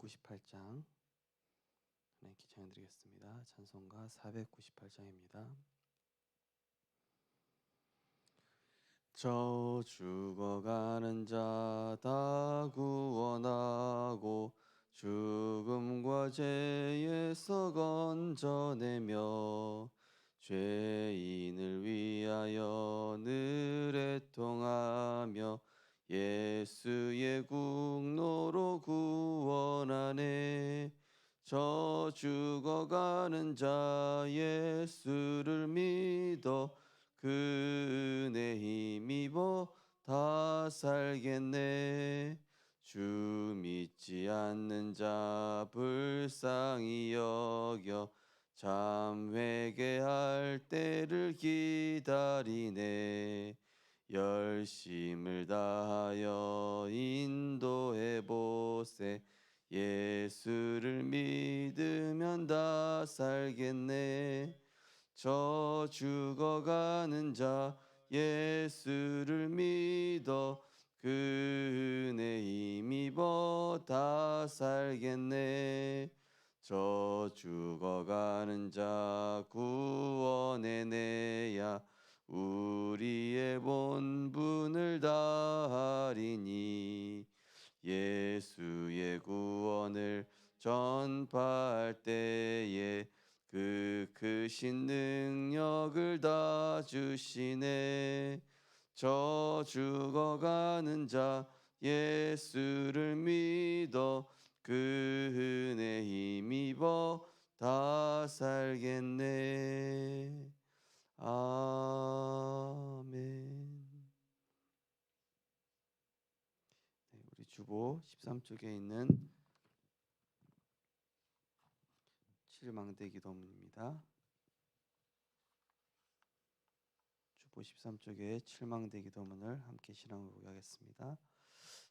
498장 하나님께 찬양드리겠습니다. 찬송가 498장입니다. 저 죽어가는 자 다 구원하고 죽음과 죄에서 건져내며 죄인을 위하여 늘 애통하며 예수의 국로로 구원하네. 저 죽어가는 자 예수를 믿어 그 은혜 힘입어 다 살겠네. 주 믿지 않는 자 불쌍히 여겨 참 회개할 때를 기다리네. 열심을 다하여 인도해 보세. 예수를 믿으면 다 살겠네. 저 죽어가는 자 예수를 믿어 그 은혜 힘입어 다 살겠네. 저 죽어가는 자 구원해내야 우리의 본분을 다하리니. 예수의 구원을 전파할 때에 그 크신 능력을 다 주시네. 저 죽어가는 자 예수를 믿어 그 은혜 힘입어 다 살겠네. 아멘. 네, 우리 주보 13쪽에 있는 7망대 기도문입니다. 주보 13쪽의 7망대 기도문을 함께 신앙으로 하겠습니다.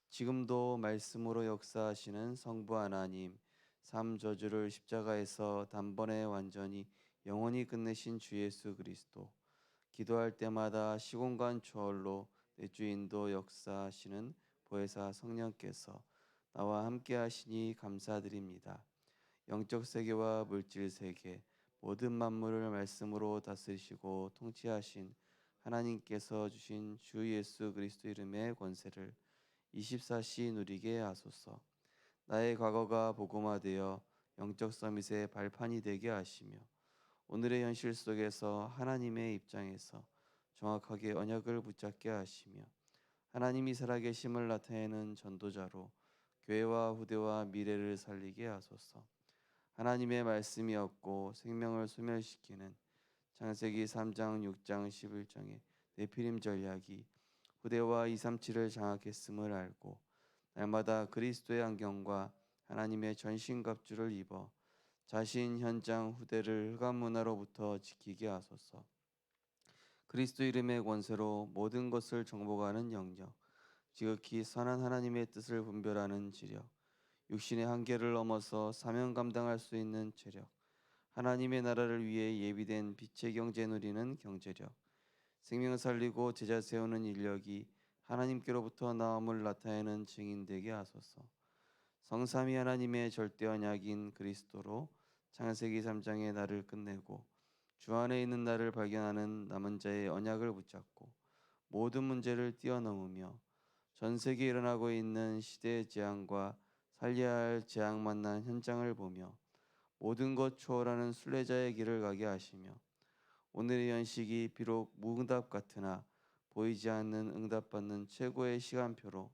지금도 말씀으로 역사하시는 성부 하나님, 삶 저주를 십자가에서 단번에 완전히 영원히 끝내신 주 예수 그리스도, 기도할 때마다 시공간 초월로 내 주인도 역사하시는 보혜사 성령께서 나와 함께 하시니 감사드립니다. 영적 세계와 물질 세계 모든 만물을 말씀으로 다스리시고 통치하신 하나님께서 주신 주 예수 그리스도 이름의 권세를 24시 누리게 하소서. 나의 과거가 복음화되어 영적 서밋의 발판이 되게 하시며 오늘의 현실 속에서 하나님의 입장에서 정확하게 언약을 붙잡게 하시며 하나님이 살아계심을 나타내는 전도자로 교회와 후대와 미래를 살리게 하소서. 하나님의 말씀이 없고 생명을 소멸시키는 창세기 3장 6장 11장의 네피림 전략이 후대와 237을 장악했음을 알고 날마다 그리스도의 안경과 하나님의 전신갑주를 입어 자신 현장 후대를 흑암 문화로부터 지키게 하소서. 그리스도 이름의 권세로 모든 것을 정복하는 영역, 지극히 선한 하나님의 뜻을 분별하는 지력, 육신의 한계를 넘어서 사명 감당할 수 있는 체력, 하나님의 나라를 위해 예비된 빛의 경제 누리는 경제력, 생명 살리고 제자 세우는 인력이 하나님께로부터 나옴을 나타내는 증인 되게 하소서. 성삼위 하나님의 절대 언약인 그리스도로 창세기 3장의 나를 끝내고 주 안에 있는 나를 발견하는 남은 자의 언약을 붙잡고 모든 문제를 뛰어넘으며 전 세계에 일어나고 있는 시대의 재앙과 살려야 할 재앙 만난 현장을 보며 모든 것 초월하는 순례자의 길을 가게 하시며 오늘의 연식이 비록 무응답 같으나 보이지 않는 응답받는 최고의 시간표로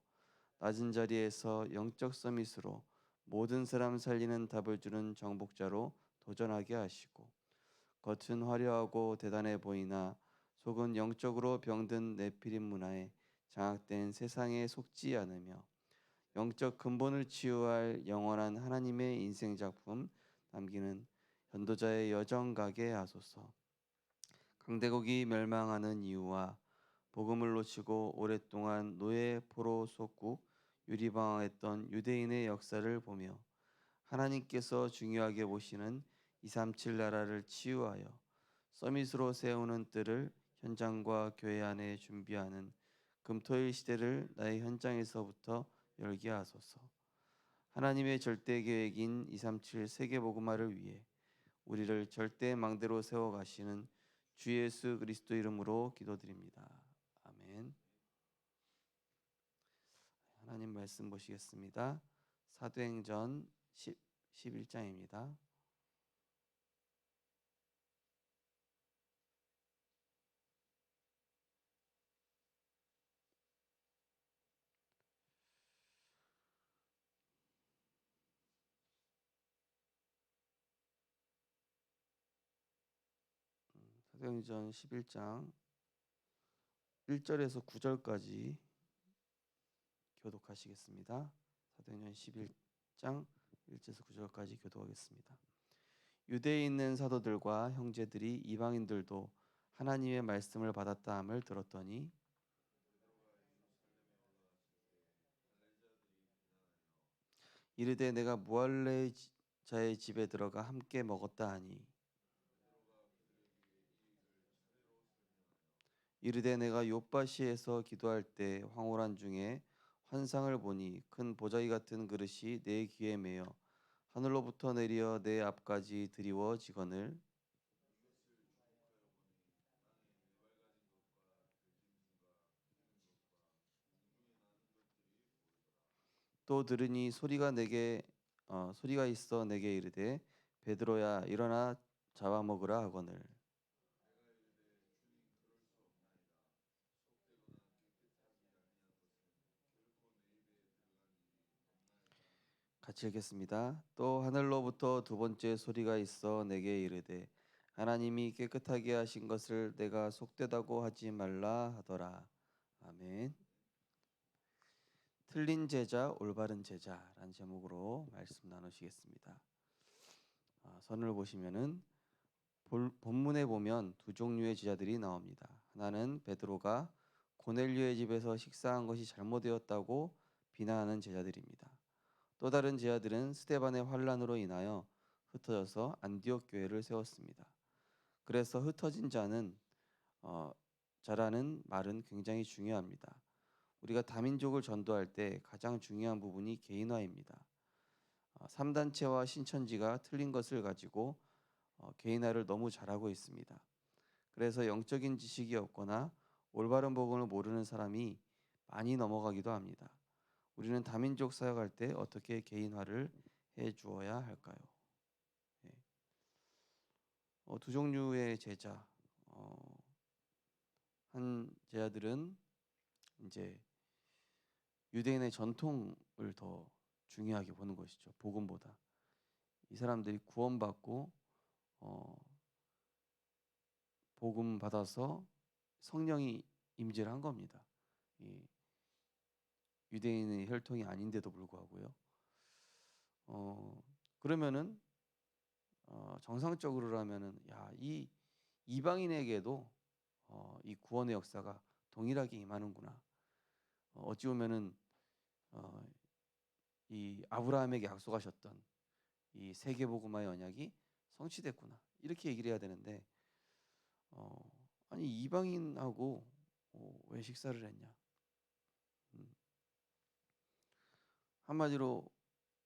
낮은 자리에서 영적 서밋으로 모든 사람 살리는 답을 주는 정복자로 도전하게 하시고 겉은 화려하고 대단해 보이나 속은 영적으로 병든 네피림 문화에 장악된 세상에 속지 않으며 영적 근본을 치유할 영원한 하나님의 인생 작품 남기는 전도자의 여정 가게 하소서. 강대국이 멸망하는 이유와 복음을 놓치고 오랫동안 노예 포로 속국 유리방황했던 유대인의 역사를 보며 하나님께서 중요하게 보시는 237 나라를 치유하여 서밋으로 세우는 뜰을 현장과 교회 안에 준비하는 금토일 시대를 나의 현장에서부터 열게 하소서. 하나님의 절대 계획인 237 세계 복음화를 위해 우리를 절대 망대로 세워 가시는 주 예수 그리스도 이름으로 기도드립니다. 아멘. 하나님 말씀 보시겠습니다. 사도행전 11장입니다. 사도행전 11장 1절에서 9절까지 교독하시겠습니다. 사도행전 11장 1절에서 9절까지 교독하겠습니다. 유대에 있는 사도들과 형제들이 이방인들도 하나님의 말씀을 받았다 함을 들었더니 이르되 내가 무할레자의 집에 들어가 함께 먹었다 하니 이르되 내가 욥바시에서 기도할 때 황홀한 중에 환상을 보니 큰 보자기 같은 그릇이 내 귀에 매여 하늘로부터 내려 내 앞까지 드리워지거늘 또 들으니 소리가 있어 내게 이르되 베드로야 일어나 잡아먹으라 하거늘 같이 읽겠습니다. 또 하늘로부터 두 번째 소리가 있어 내게 이르되 하나님이 깨끗하게 하신 것을 내가 속되다고 하지 말라 하더라. 아멘. 틀린 제자, 올바른 제자라는 제목으로 말씀 나누시겠습니다. 선을 보시면은 본문에 보면 두 종류의 제자들이 나옵니다. 하나는 베드로가 고넬료의 집에서 식사한 것이 잘못되었다고 비난하는 제자들입니다. 또 다른 제자들은 스데반의 환란으로 인하여 흩어져서 안디옥 교회를 세웠습니다. 그래서 흩어진 자라는 말은 굉장히 중요합니다. 우리가 다민족을 전도할 때 가장 중요한 부분이 개인화입니다. 3단체와 신천지가 틀린 것을 가지고 개인화를 너무 잘하고 있습니다. 그래서 영적인 지식이 없거나 올바른 복음을 모르는 사람이 많이 넘어가기도 합니다. 우리는 다민족 사역할 때 어떻게 개인화를 해 주어야 할까요? 두 종류의 제자, 한 제자들은 이제 유대인의 전통을 더 중요하게 보는 것이죠. 복음보다 이 사람들이 구원받고 복음 받아서 성령이 임재를 한 겁니다. 이 유대인의 혈통이 아닌데도 불구하고요. 그러면은 정상적으로라면은 이 이방인에게도 이 구원의 역사가 동일하게 임하는구나. 어찌 보면은 이 아브라함에게 약속하셨던 이 세계복음화의 언약이 성취됐구나. 이렇게 얘기를 해야 되는데 아니 이방인하고 왜 식사를 했냐? 한마디로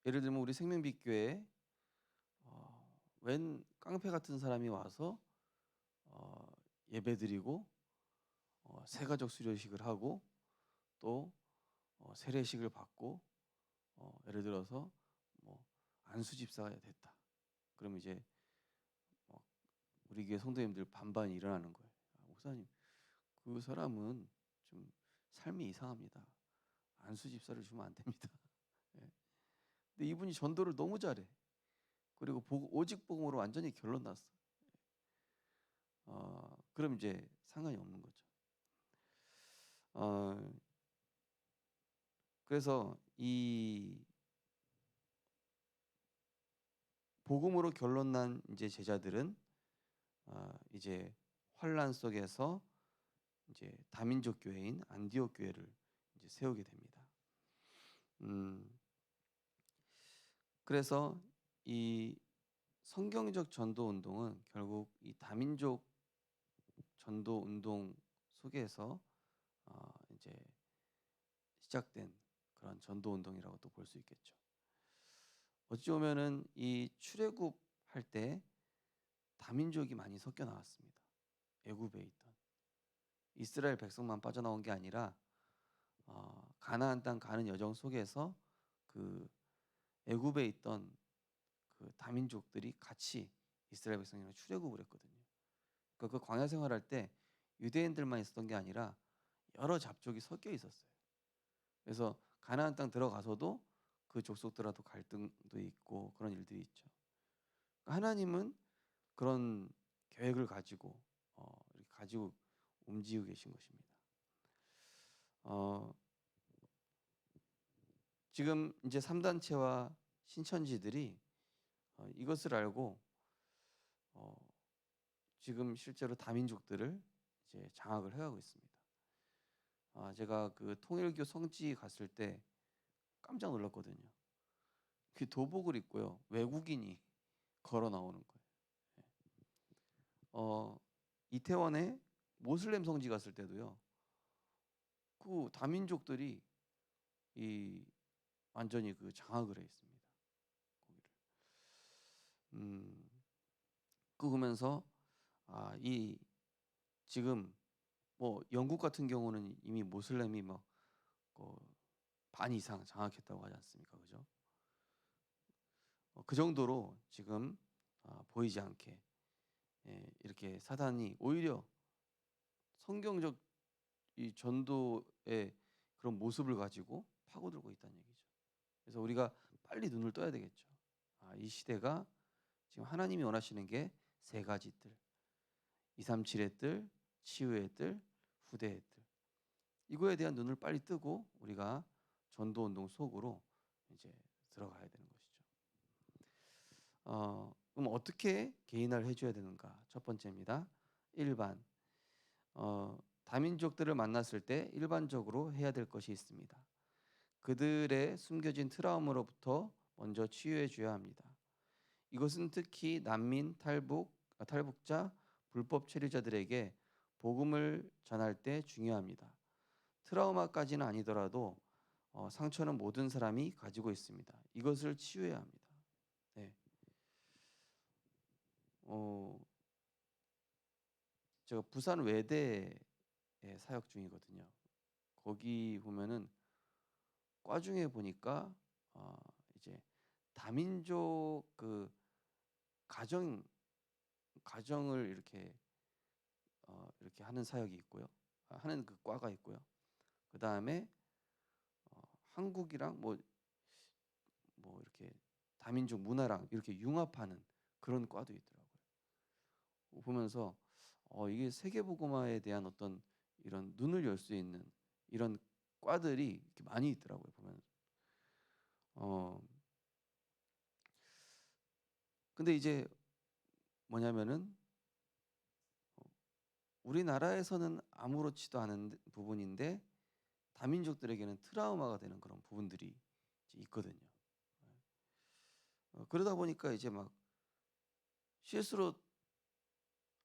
예를 들면 우리 생명빛교회에 웬 깡패 같은 사람이 와서 예배드리고 세가족 수료식을 하고 또 세례식을 받고 예를 들어서 뭐 안수 집사가 됐다. 그러면 이제 우리 교회 성도님들 반반이 일어나는 거예요. 목사님, 그 사람은 좀 삶이 이상합니다. 안수 집사를 주면 안 됩니다. 예. 근데 이분이 전도를 너무 잘해. 그리고 오직 복음으로 완전히 결론 났어. 그럼 이제 상관이 없는 거죠. 그래서 이 복음으로 결론 난 이제 제자들은 이제 환란 속에서 이제 다민족 교회인 안디옥 교회를 이제 세우게 됩니다. 그래서 이 성경적 전도 운동은 결국 이 다민족 전도 운동 속에서 이제 시작된 그런 전도 운동이라고 또 볼 수 있겠죠. 어찌 보면은 이 출애굽할 때 다민족이 많이 섞여 나왔습니다. 애굽에 있던 이스라엘 백성만 빠져나온 게 아니라 가나안 땅 가는 여정 속에서 그 애굽에 있던 그 다민족들이 같이 이스라엘 백성이랑 출애굽을 했거든요. 그러니까 그 광야 생활할 때 유대인들만 있었던 게 아니라 여러 잡족이 섞여 있었어요. 그래서 가나안 땅 들어가서도 그 족속들하고 갈등도 있고 그런 일들이 있죠. 그러니까 하나님은 그런 계획을 가지고 이렇게 가지고 움직이고 계신 것입니다. 지금 이제 3단체와 신천지들이 이것을 알고 지금 실제로 다민족들을 이제 장악을 해가고 있습니다. 제가 그 통일교 성지 갔을 때 깜짝 놀랐거든요. 그 도복을 입고요, 외국인이 걸어 나오는 거예요. 이태원에 모슬렘 성지 갔을 때도요, 그 다민족들이 이 완전히 그 장악을 해 있습니다. 거기를. 그 보면서 이 지금 뭐 영국 같은 경우는 이미 모슬렘이 반 이상 장악했다고 하지 않습니까, 그죠? 그 정도로 지금 보이지 않게 이렇게 사단이 오히려 성경적 이 전도의 그런 모습을 가지고 파고들고 있다는 얘기죠. 그래서 우리가 빨리 눈을 떠야 되겠죠. 이 시대가 지금 하나님이 원하시는 게 세 가지 뜰, 237의 뜰, 치유의 뜰, 후대의 뜰. 이거에 대한 눈을 빨리 뜨고 우리가 전도 운동 속으로 이제 들어가야 되는 것이죠. 그럼 어떻게 개인화를 해줘야 되는가? 첫 번째입니다. 1반 다민족들을 만났을 때 일반적으로 해야 될 것이 있습니다. 그들의 숨겨진 트라우마로부터 먼저 치유해 줘야 합니다. 이것은 특히 난민, 탈북자, 불법 체류자들에게 복음을 전할 때 중요합니다. 트라우마까지는 아니더라도 상처는 모든 사람이 가지고 있습니다. 이것을 치유해야 합니다. 네. 제가 부산 외대에 사역 중이거든요. 거기 보면은 과 중에 보니까 이제 다민족 그 가정을 이렇게 하는 사역이 있고요. 하는 그 과가 있고요. 그 다음에 한국이랑 뭐 이렇게 다민족 문화랑 이렇게 융합하는 그런 과도 있더라고요. 보면서 이게 세계복음화에 대한 어떤 이런 눈을 열 수 있는 이런 과들이 이렇게 많이 있더라고요. 보면 근데 이제 뭐냐면은 우리나라에서는 아무렇지도 않은 부분인데 다민족들에게는 트라우마가 되는 그런 부분들이 이제 있거든요. 그러다 보니까 이제 막 실수로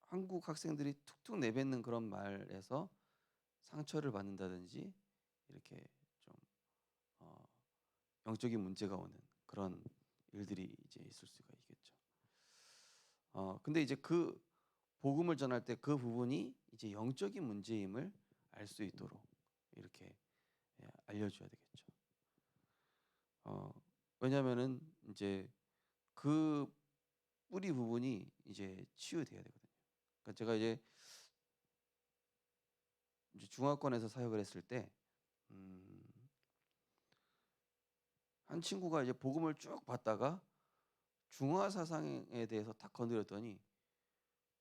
한국 학생들이 툭툭 내뱉는 그런 말에서 상처를 받는다든지 이렇게 좀 영적인 문제가 오는 그런 일들이 이제 있을 수가 있겠죠. 근데 이제 그 복음을 전할 때 그 부분이 이제 영적인 문제임을 알 수 있도록 이렇게 알려줘야 되겠죠. 왜냐하면은 이제 그 뿌리 부분이 이제 치유돼야 되거든요. 그러니까 제가 이제 중화권에서 사역을 했을 때 한 친구가 이제 복음을 쭉 받다가 중화 사상에 대해서 딱 건드렸더니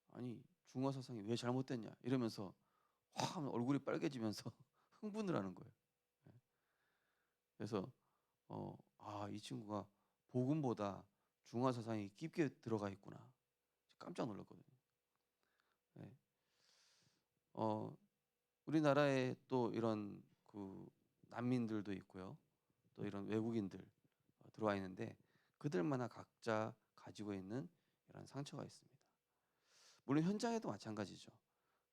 아니 중화 사상이 왜 잘못됐냐 이러면서 확 얼굴이 빨개지면서 흥분을 하는 거예요. 그래서 이 친구가 복음보다 중화 사상이 깊게 들어가 있구나 깜짝 놀랐거든요. 네. 우리나라에 또 이런 그 난민들도 있고요. 또 이런 외국인들 들어와 있는데 그들마다 각자 가지고 있는 이런 상처가 있습니다. 물론 현장에도 마찬가지죠.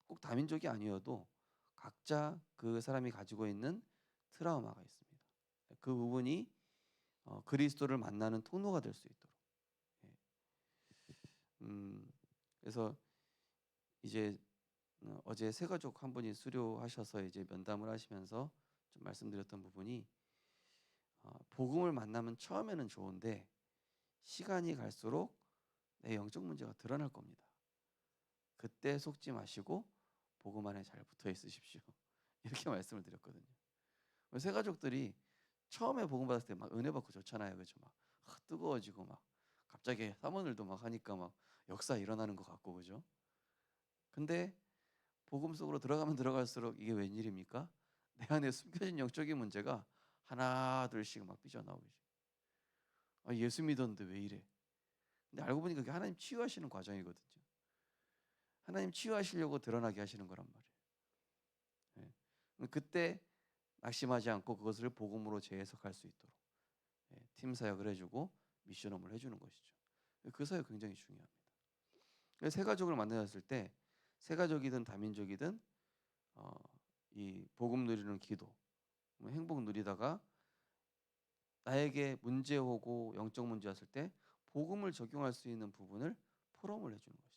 꼭 다민족이 아니어도 각자 그 사람이 가지고 있는 트라우마가 있습니다. 그 부분이 그리스도를 만나는 통로가 될 수 있도록. 예. 그래서 이제 어제 새 가족 한 분이 수료하셔서 이제 면담을 하시면서 좀 말씀드렸던 부분이, 복음을 만나면 처음에는 좋은데 시간이 갈수록 내 영적 문제가 드러날 겁니다. 그때 속지 마시고 복음 안에 잘 붙어 있으십시오. 이렇게 말씀을 드렸거든요. 새 가족들이 처음에 복음 받았을 때 막 은혜 받고 좋잖아요, 그죠? 막 뜨거워지고 막 갑자기 사모늘도 막 하니까 막 역사 일어나는 것 같고, 그죠? 근데 복음 속으로 들어가면 들어갈수록 이게 웬일입니까? 내 안에 숨겨진 영적인 문제가 하나 둘씩 막 삐져나오고, 예수 믿었는데 왜 이래? 근데 알고 보니까 그게 하나님 치유하시는 과정이거든요. 하나님 치유하시려고 드러나게 하시는 거란 말이에요. 예. 그때 낙심하지 않고 그것을 복음으로 재해석할 수 있도록 팀 사역을 해주고 미션홈을 해주는 것이죠. 그 사역 굉장히 중요합니다. 새 가족을 만나셨을 때 새 가족이든 다민족이든 이 복음 누리는 기도, 행복 누리다가 나에게 문제 오고 영적 문제 왔을 때 복음을 적용할 수 있는 부분을 포럼을 해주는 것이죠.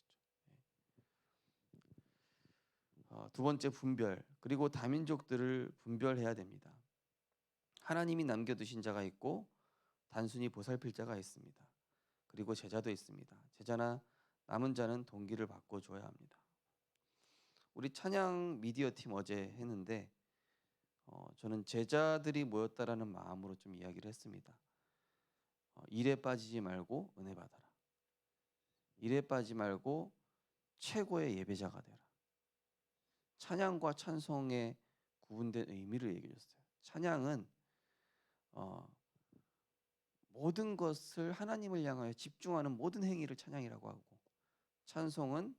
두 번째, 분별. 그리고 다민족들을 분별해야 됩니다. 하나님이 남겨두신 자가 있고 단순히 보살필 자가 있습니다. 그리고 제자도 있습니다. 제자나 남은 자는 동기를 바꿔줘야 합니다. 우리 찬양 미디어 팀 어제 했는데 저는 제자들이 모였다라는 마음으로 좀 이야기를 했습니다. 일에 빠지지 말고 은혜 받아라. 일에 빠지지 말고 최고의 예배자가 되라. 찬양과 찬송의 구분된 의미를 얘기해 줬어요. 찬양은 모든 것을 하나님을 향하여 집중하는 모든 행위를 찬양이라고 하고, 찬송은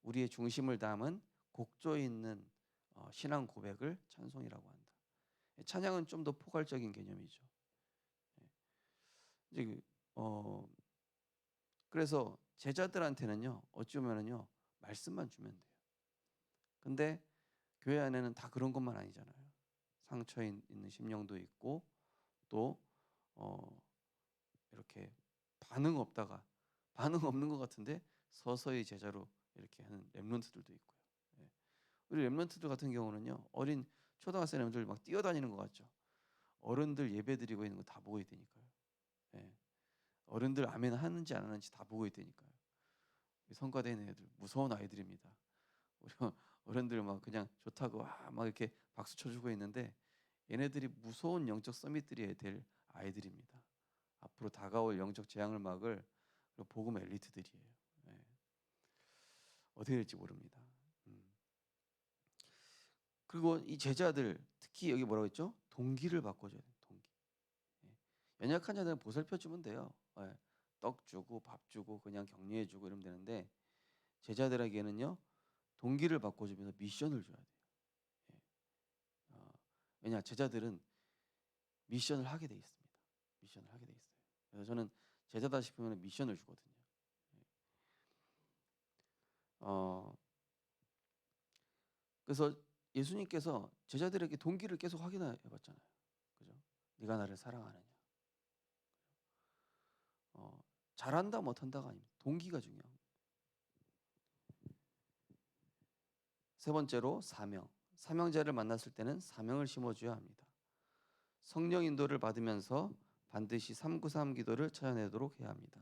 우리의 중심을 담은 곡조 있는 신앙 고백을 찬송이라고 한다. 찬양은 좀 더 포괄적인 개념이죠. 이제 그래서 제자들한테는요, 어찌 보면은요, 말씀만 주면 돼요. 근데 교회 안에는 다 그런 것만 아니잖아요. 상처 있는 심령도 있고, 또 이렇게 반응 없는 것 같은데 서서히 제자로 이렇게 하는 렘넌트들도 있고요. 우리 렘넌트들 같은 경우는요, 어린 초등학생 렘들 막 뛰어다니는 것 같죠. 어른들 예배 드리고 있는 거 다 보고 있다니까요. 어른들 아멘 하는지 안 하는지 다 보고 있다니까요. 성가대 있는 애들 무서운 아이들입니다. 우리 어른들 막 그냥 좋다고 막 이렇게 박수 쳐주고 있는데 얘네들이 무서운 영적 서밋들이 될 아이들입니다. 앞으로 다가올 영적 재앙을 막을 복음 엘리트들이에요. 어떻게 될지 모릅니다. 그리고 이 제자들, 특히 여기 뭐라고 했죠? 동기를 바꿔줘야 돼요. 동기. 연약한 자들은 보살펴 주면 돼요. 떡 주고 밥 주고 그냥 격려해 주고 이러면 되는데, 제자들에게는요, 동기를 바꿔주면서 미션을 줘야 돼요. 왜냐, 제자들은 미션을 하게 돼 있습니다. 미션을 하게 돼 있어요. 그래서 저는 제자다 싶으면 미션을 주거든요. 그래서 예수님께서 제자들에게 동기를 계속 확인해 봤잖아요. 그죠? 네가 나를 사랑하느냐. 잘한다 못한다가 아닙니다. 동기가 중요합니다. 세 번째로 사명. 사명자를 만났을 때는 사명을 심어줘야 합니다. 성령 인도를 받으면서 반드시 393 기도를 찾아내도록 해야 합니다.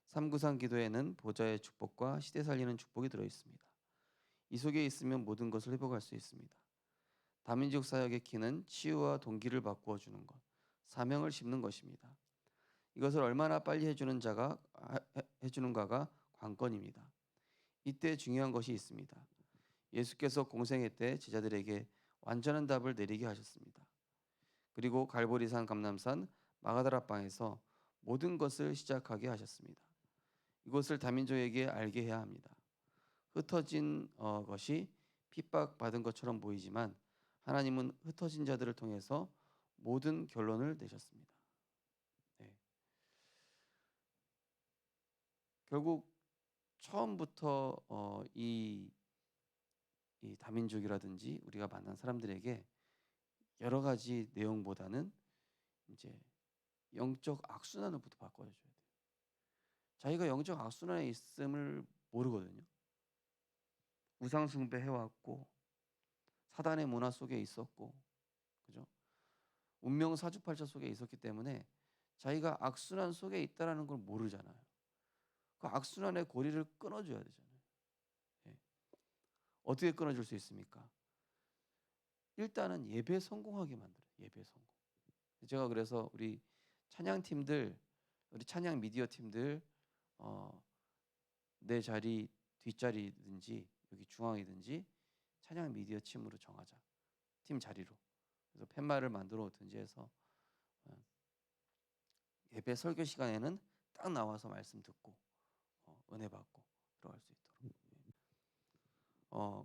393 기도에는 보좌의 축복과 시대 살리는 축복이 들어 있습니다. 이 속에 있으면 모든 것을 회복할 수 있습니다. 다민족 사역의 키는 치유와 동기를 바꾸어 주는 것, 사명을 심는 것입니다. 이것을 얼마나 빨리 해주는가가 관건입니다. 이때 중요한 것이 있습니다. 예수께서 공생애 때 제자들에게 완전한 답을 내리게 하셨습니다. 그리고 갈보리산, 감람산, 마가다라방에서 모든 것을 시작하게 하셨습니다. 이것을 다민족에게 알게 해야 합니다. 흩어진 것이 핍박받은 것처럼 보이지만 하나님은 흩어진 자들을 통해서 모든 결론을 내셨습니다. 결국 처음부터 이 다민족이라든지 우리가 만난 사람들에게 여러 가지 내용보다는 이제 영적 악순환으로부터 바꿔줘야 돼요. 자기가 영적 악순환에 있음을 모르거든요. 우상 숭배 해왔고 사단의 문화 속에 있었고, 그죠? 운명 사주팔자 속에 있었기 때문에 자기가 악순환 속에 있다라는 걸 모르잖아요. 그 악순환의 고리를 끊어줘야 되잖아요. 예. 어떻게 끊어줄 수 있습니까? 일단은 예배 성공하게 만들어요. 예배 성공. 제가 그래서 우리 찬양팀들, 우리 찬양 미디어 팀들 내 자리 뒷자리든지 여기 중앙이든지 찬양 미디어 팀으로 정하자. 팀 자리로. 그래서 팻말을 만들어 오든지 해서 예배 설교 시간에는 딱 나와서 말씀 듣고 은혜 받고 들어갈 수 있도록.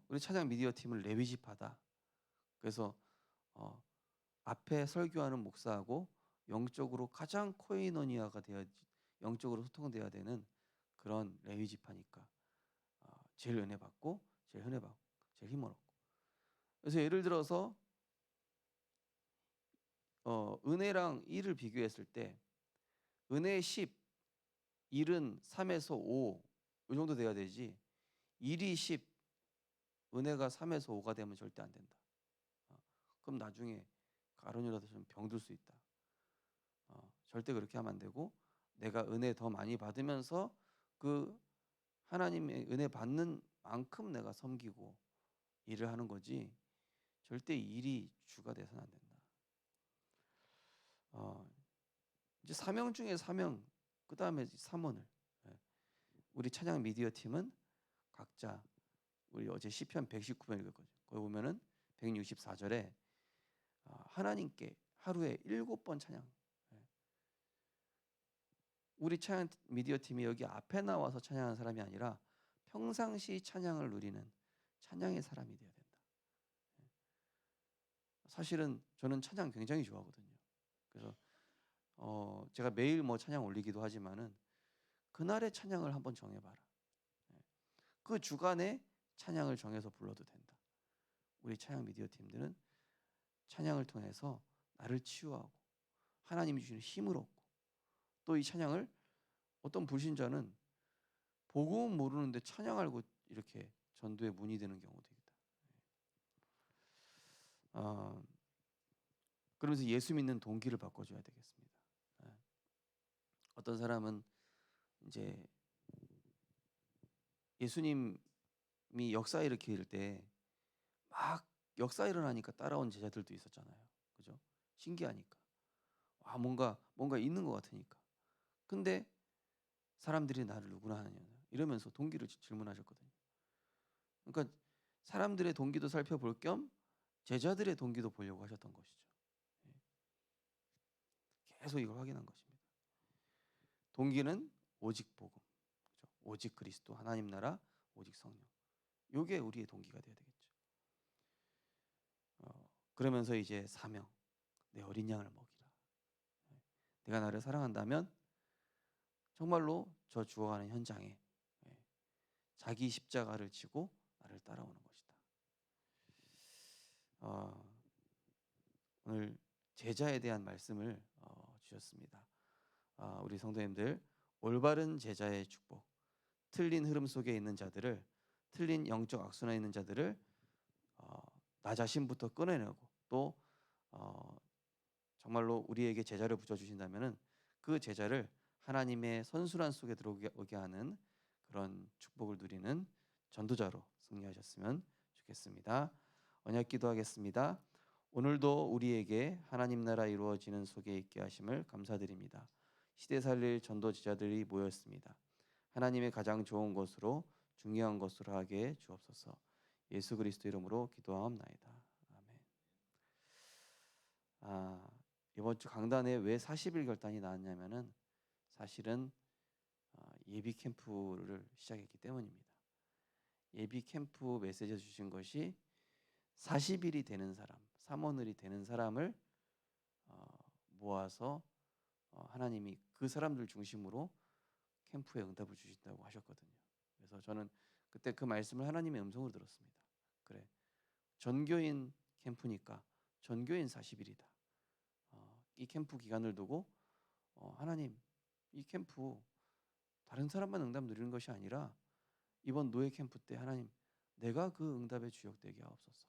우리 찬양 미디어 팀을 레위집하다. 그래서 앞에 설교하는 목사하고 영적으로 가장 코이노니아가 되어 영적으로 소통돼야 되는 그런 레위집하니까 제일 은혜 받고 제일 은혜 받고 제일 힘을 얻고. 그래서 예를 들어서 은혜랑 1을 비교했을 때 은혜 10, 1은 3에서 5, 이 정도 돼야 되지 1이 10, 은혜가 3에서 5가 되면 절대 안 된다. 그럼 나중에 가론이라도 좀 병들 수 있다. 절대 그렇게 하면 안 되고 내가 은혜 더 많이 받으면서 그 하나님의 은혜 받는 만큼 내가 섬기고 일을 하는 거지 절대 일이 주가 돼서는 안 된다. 이제 사명 중에 사명, 그 다음에 삼원을 우리 찬양 미디어 팀은 각자 우리 어제 시편 119편 읽었거든요. 거기 보면은 164절에 하나님께 하루에 7번 찬양. 우리 찬양 미디어 팀이 여기 앞에 나와서 찬양하는 사람이 아니라 평상시 찬양을 누리는 찬양의 사람이 되어야 된다. 사실은 저는 찬양 굉장히 좋아하거든요. 그래서 제가 매일 뭐 찬양 올리기도 하지만은 그날의 찬양을 한번 정해봐라. 그 주간에 찬양을 정해서 불러도 된다. 우리 찬양 미디어 팀들은 찬양을 통해서 나를 치유하고 하나님이 주시는 힘을 얻고 또 이 찬양을 어떤 불신자는 복음은 모르는데 찬양 알고 이렇게 전도에 문이 되는 경우도 있다. 그러면서 예수 믿는 동기를 바꿔줘야 되겠습니다. 어떤 사람은 이제 예수님이 역사 일으킬 때 막 역사 일어나니까 따라온 제자들도 있었잖아요. 그죠? 신기하니까. 뭔가 있는 것 같으니까. 근데 사람들이 나를 누구나 하느냐 이러면서 동기를 질문하셨거든요. 그러니까 사람들의 동기도 살펴볼 겸 제자들의 동기도 보려고 하셨던 것이죠. 계속 이걸 확인한 것입니다. 동기는 오직 복음, 그렇죠? 오직 그리스도, 하나님 나라, 오직 성령. 이게 우리의 동기가 되어야 되겠죠. 그러면서 이제 사명, 내 어린 양을 먹이라. 내가 나를 사랑한다면 정말로 저 죽어가는 현장에 자기 십자가를 지고 나를 따라오는 것이다. 오늘 제자에 대한 말씀을 주셨습니다. 우리 성도님들 올바른 제자의 축복, 틀린 흐름 속에 있는 자들을, 틀린 영적 악순환에 있는 자들을 나 자신부터 끊어내고 또 정말로 우리에게 제자를 붙여주신다면은 그 제자를 하나님의 선순환 속에 들어오게 하는 그런 축복을 누리는 전도자로 승리하셨으면 좋겠습니다. 언약 기도하겠습니다. 오늘도 우리에게 하나님 나라 이루어지는 속에 있게 하심을 감사드립니다. 시대 살릴 전도 지자들이 모였습니다. 하나님의 가장 좋은 것으로 중요한 것으로 하게 주옵소서. 예수 그리스도 이름으로 기도하옵나이다. 아멘. 이번 주 강단에 왜 40일 결단이 나왔냐면은 사실은 예비 캠프를 시작했기 때문입니다. 예비 캠프 메시지 주신 것이 40일이 되는 사람, 삼원을이 되는 사람을 모아서 하나님이 그 사람들 중심으로 캠프에 응답을 주신다고 하셨거든요. 그래서 저는 그때 그 말씀을 하나님의 음성으로 들었습니다. 그래, 전교인 캠프니까 전교인 40일이다. 이 캠프 기간을 두고 하나님, 이 캠프 다른 사람만 응답 누리는 것이 아니라 이번 노예 캠프 때 하나님, 내가 그 응답의 주역 되게 하옵소서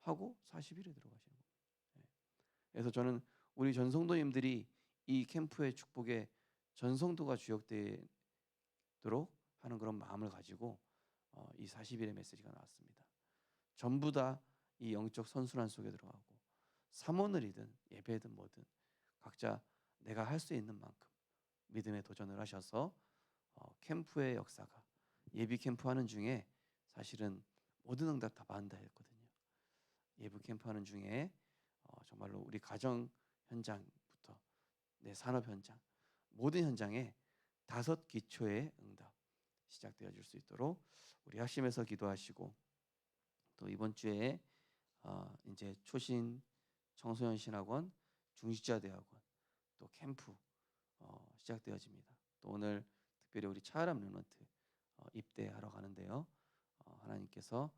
하고 40일에 들어가시는 겁니다. 예. 그래서 저는 우리 전성도님들이 이 캠프의 축복에 전성도가 주역되도록 하는 그런 마음을 가지고 이 40일의 메시지가 나왔습니다. 전부 다 이 영적 선순환 속에 들어가고 사모늘이든 예배든 뭐든 각자 내가 할 수 있는 만큼 믿음에 도전을 하셔서 캠프의 역사가 예비 캠프 하는 중에 사실은 모든 응답 다 받는다 했거든요. 예비 캠프 하는 중에 정말로 우리 가정 현장부터 내 산업 현장 모든 현장에 5 기초의 응답 시작되어질 수 있도록 우리 학심에서 기도하시고, 또 이번 주에 이제 초신 청소년 신학원, 중직자 대학원, 또 캠프 시작되어집니다. 또 오늘 특별히 우리 차아람 렘넌트 입대하러 가는데요. 하나님께서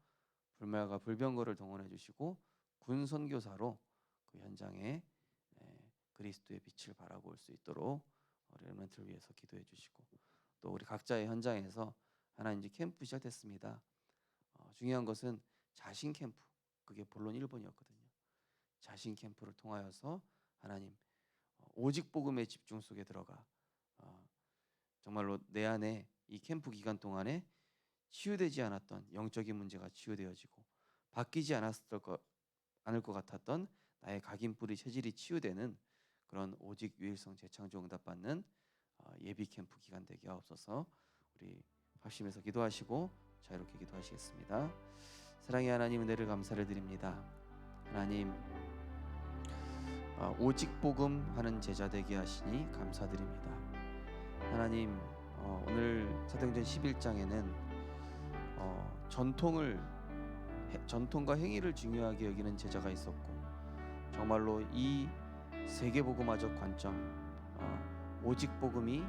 불말과 불병거를 동원해 주시고 군 선교사로 그 현장에 그리스도의 빛을 발하고 올 수 있도록 우리 렘넌트를 위해서 기도해 주시고, 또 우리 각자의 현장에서 하나님 이제 캠프 시작됐습니다. 중요한 것은 자신 캠프, 그게 본론 1번이었거든요. 자신 캠프를 통하여서 하나님 오직 복음의 집중 속에 들어가 정말로 내 안에 이 캠프 기간 동안에 치유되지 않았던 영적인 문제가 치유되어지고 바뀌지 않을 것 같았던 나의 각인뿌리 체질이 치유되는 그런 오직 유일성 재창조 응답받는 예비 캠프 기간 되게 하옵소서. 우리 합심해서 기도하시고 자유롭게 기도하시겠습니다. 사랑의 하나님, 은혜를 감사를 드립니다. 하나님, 오직 복음 하는 제자 되게 하시니 감사드립니다. 하나님, 오늘 사도행전 11장에는 전통과 행위를 중요하게 여기는 제자가 있었고, 정말로 이 세계복음화적 관점, 오직 복음이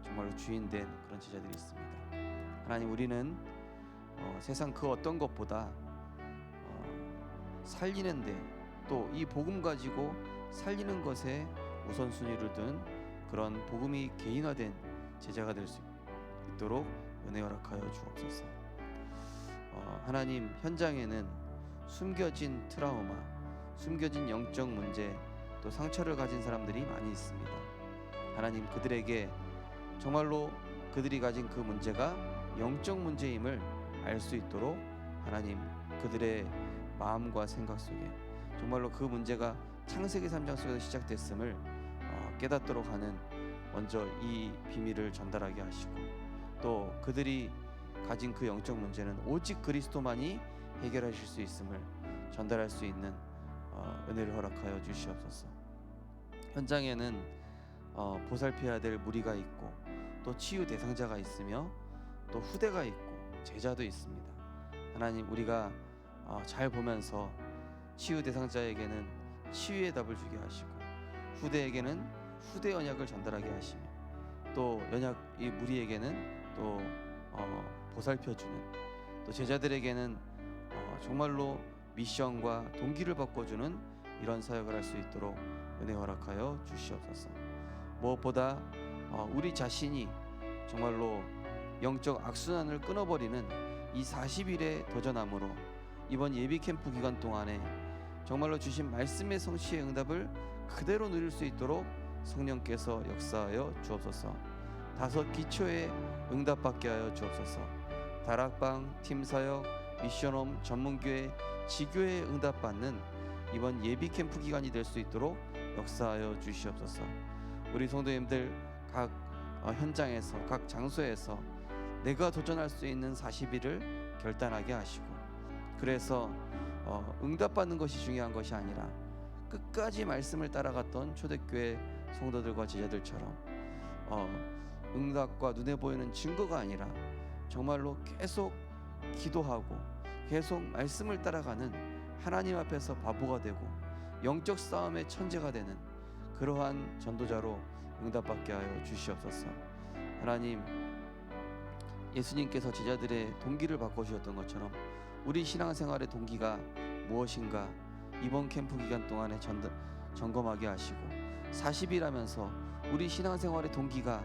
정말로 주인된 그런 제자들이 있습니다. 하나님, 우리는 세상 그 어떤 것보다 살리는데 또 이 복음 가지고 살리는 것에 우선순위를 둔 그런 복음이 개인화된 제자가 될 수 있도록 은혜 허락하여 주옵소서. 하나님, 현장에는 숨겨진 트라우마, 숨겨진 영적 문제, 또 상처를 가진 사람들이 많이 있습니다. 하나님, 그들에게 정말로 그들이 가진 그 문제가 영적 문제임을 알 수 있도록 하나님, 그들의 마음과 생각 속에 정말로 그 문제가 창세기 3장 속에서 시작됐음을 깨닫도록 하는 먼저 이 비밀을 전달하게 하시고, 또 그들이 가진 그 영적 문제는 오직 그리스도만이 해결하실 수 있음을 전달할 수 있는 은혜를 허락하여 주시옵소서. 현장에는 보살펴야 될 무리가 있고 또 치유 대상자가 있으며 또 후대가 있고 제자도 있습니다. 하나님, 우리가 잘 보면서 치유 대상자에게는 치유의 답을 주게 하시고 후대에게는 후대 언약을 전달하게 하시며 또 이 무리에게는 또 보살펴주는, 또 제자들에게는 정말로 미션과 동기를 바꿔주는 이런 사역을 할 수 있도록 은혜 허락하여 주시옵소서. 무엇보다 우리 자신이 정말로 영적 악순환을 끊어버리는 이 40일의 도전함으로 이번 예비 캠프 기간 동안에 정말로 주신 말씀의 성취의 응답을 그대로 누릴 수 있도록 성령께서 역사하여 주옵소서. 5 기초의 응답받게 하여 주옵소서. 다락방, 팀사역, 미션홈, 전문교회, 지교회 응답받는 이번 예비 캠프 기간이 될 수 있도록 역사하여 주시옵소서. 우리 성도님들 각 현장에서 각 장소에서 내가 도전할 수 있는 40일을 결단하게 하시고, 그래서 응답받는 것이 중요한 것이 아니라 끝까지 말씀을 따라갔던 초대교회 성도들과 제자들처럼 응답과 눈에 보이는 증거가 아니라 정말로 계속 기도하고 계속 말씀을 따라가는 하나님 앞에서 바보가 되고 영적 싸움의 천재가 되는 그러한 전도자로 응답받게 하여 주시옵소서. 하나님, 예수님께서 제자들의 동기를 바꿔주셨던 것처럼 우리 신앙생활의 동기가 무엇인가 이번 캠프 기간 동안에 점검하게 하시고 40일하면서 우리 신앙생활의 동기가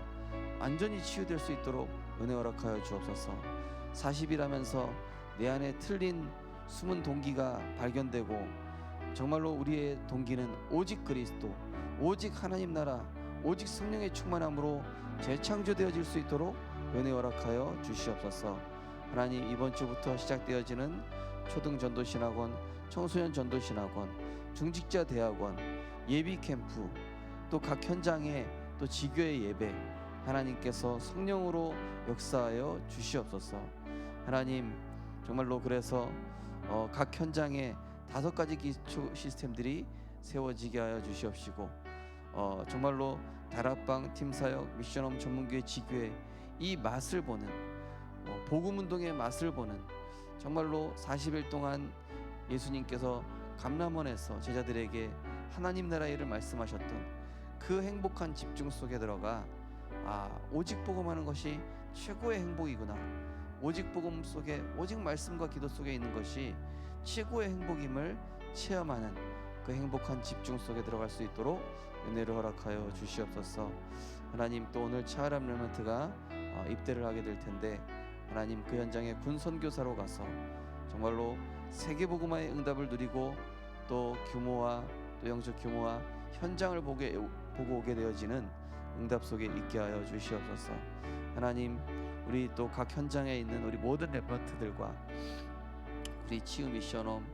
완전히 치유될 수 있도록 은혜 허락하여 주옵소서. 40일하면서 내 안에 틀린 숨은 동기가 발견되고 정말로 우리의 동기는 오직 그리스도, 오직 하나님 나라, 오직 성령의 충만함으로 재창조되어질 수 있도록 은혜 허락하여 주시옵소서. 하나님, 이번 주부터 시작되어지는 초등 전도신학원, 청소년 전도신학원, 중직자 대학원, 예비 캠프, 또 각 현장에 또 지교의 예배, 하나님께서 성령으로 역사하여 주시옵소서. 하나님, 정말로 그래서 각 현장에 5가지 기초 시스템들이 세워지게 하여 주시옵시고 정말로 다락방, 팀사역, 미션홈 전문교회, 지교회 이 맛을 보는 복음운동의 맛을 보는 정말로 40일 동안 예수님께서 감람원에서 제자들에게 하나님 나라의 일을 말씀하셨던 그 행복한 집중 속에 들어가 오직 복음하는 것이 최고의 행복이구나, 오직 복음 속에 오직 말씀과 기도 속에 있는 것이 최고의 행복임을 체험하는 그 행복한 집중 속에 들어갈 수 있도록 은혜를 허락하여 주시옵소서. 하나님, 또 오늘 차하람 렘넌트가 입대를 하게 될 텐데 하나님, 그 현장에 군 선교사로 가서 정말로 세계복음화의 응답을 누리고 또 규모와 또 영적 규모와 현장을 보고 오게 되어지는 응답 속에 있게 하여 주시옵소서. 하나님, 우리 또 각 현장에 있는 우리 모든 렘넌트들과 우리 치유 미션홈,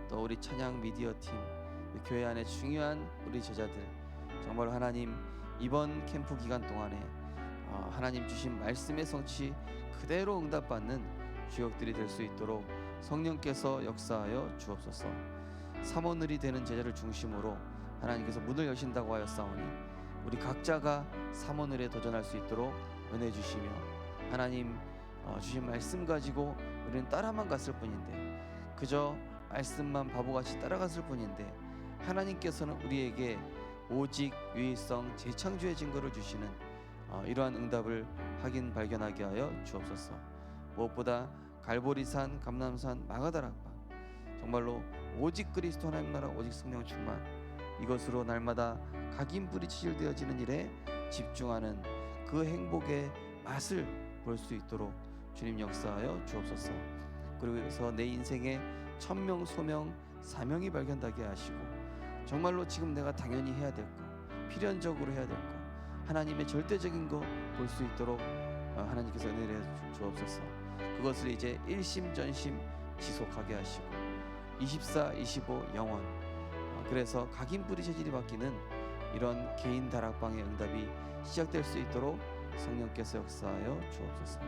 또 우리 찬양 미디어 팀, 교회 안에 중요한 우리 제자들, 정말 하나님 이번 캠프 기간 동안에 하나님 주신 말씀의 성취 그대로 응답받는 주역들이 될 수 있도록 성령께서 역사하여 주옵소서. 사모늘이 되는 제자를 중심으로 하나님께서 문을 여신다고 하였사오니 우리 각자가 사모늘에 도전할 수 있도록 은혜 주시며 하나님 주신 말씀 가지고 우리는 따라만 갔을 뿐인데, 그저 말씀만 바보같이 따라갔을 뿐인데 하나님께서는 우리에게 오직 유일성 재창조의 증거를 주시는 이러한 응답을 확인 발견하게 하여 주옵소서. 무엇보다 갈보리산, 감람산, 마가다락방, 정말로 오직 그리스도 하나님 나라, 오직 성령 충만, 이것으로 날마다 각인불이 치질되어지는 일에 집중하는 그 행복의 맛을 볼 수 있도록 주님 역사하여 주옵소서. 그래서 내 인생에 천명, 소명, 사명이 발견되게 하시고 정말로 지금 내가 당연히 해야 될 거, 필연적으로 해야 될 거, 하나님의 절대적인 거 볼 수 있도록 하나님께서 은혜를 주옵소서. 그것을 이제 일심전심 지속하게 하시고 24, 25 영원, 그래서 각인불이 체질이 바뀌는 이런 개인 다락방의 응답이 시작될 수 있도록 성령께서 역사하여 주옵소서.